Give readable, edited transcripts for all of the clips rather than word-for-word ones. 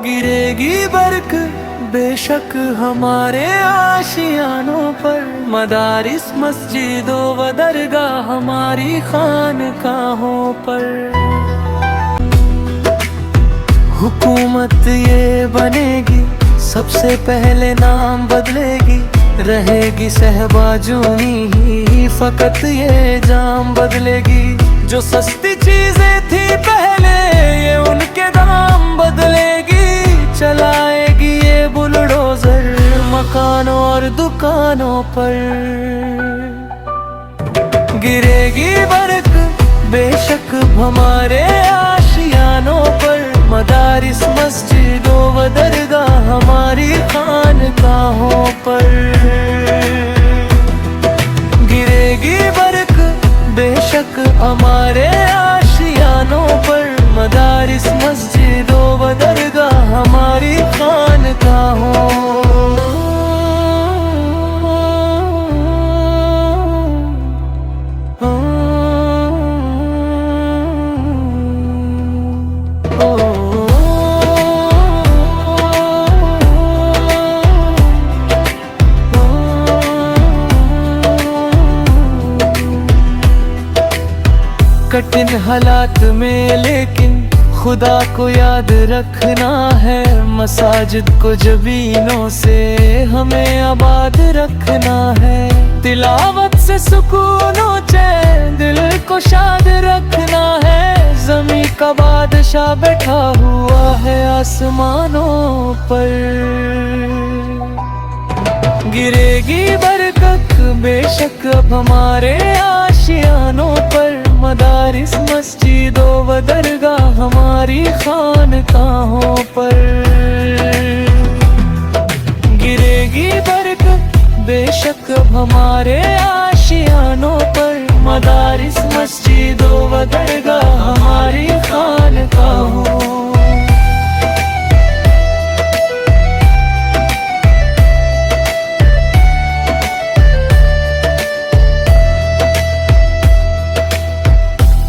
गिरेगी बरक बेशक हमारे आशियानों पर, मदारिस मस्जिदों व दरगाह हमारी खानकाहों पर। हुकूमत ये बनेगी, सबसे पहले नाम बदलेगी, रहेगी सहबाजूनी ही फकत ये जाम बदलेगी। जो सस्ती चीजें थी पहले ये उनके दाम बदलेगी, चलाएगी ये बुलडोजर मकानों और दुकानों पर। गिरेगी बरक बेशक हमारे आशियानों पर, मदारिस मस्जिदों व दरगाह हमारी खानकाहों पर। गिरेगी बरक बेशक हमारे आशियानों पर, मदारिस मस्जिदों व दरगाह हमारी खानकाहों। कठिन हालात में लेकिन खुदा को याद रखना है, मसाजिद को जबीनों से हमें आबाद रखना है। तिलावत से सुकून व चैन दिल को शाद रखना है, ज़मीं का बादशाह बैठा हुआ है आसमानों पर। गिरेगी बरकत बेशक अब हमारे आशियानों पर, मदारिस मस्जिदों व दरगाह हमारी खानकाहों पर। गिरेगी बरकत बेशक अब हमारे आशियानों पर, मदारिस मस्जिदों व दरगाह हमारी खानकाहों।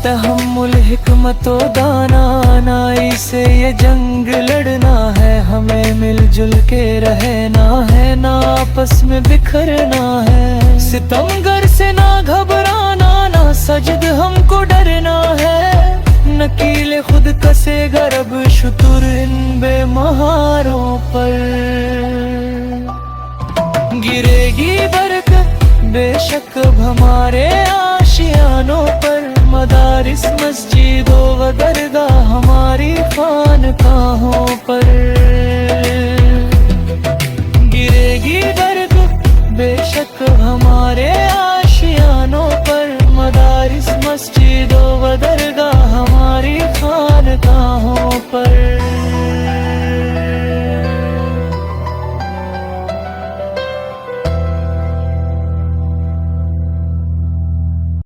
तहम्मुल हिकमत व दानाई से ये जंग लड़ना है, हमें मिलजुल के रहना है, ना आपस में बिखरना है। सितमगर से ना घबराना, ना सजद हमको डरना है, नकीले खुद कसे गरब शुतुर इन बेमहारों पर। गिरेगी बरकत बेशक अब हमारे आशियानों पर, मदारिस मस्जिदों व दरगाह हमारी खानकाहों पर। गिरेगी बरकत बेशक हमारे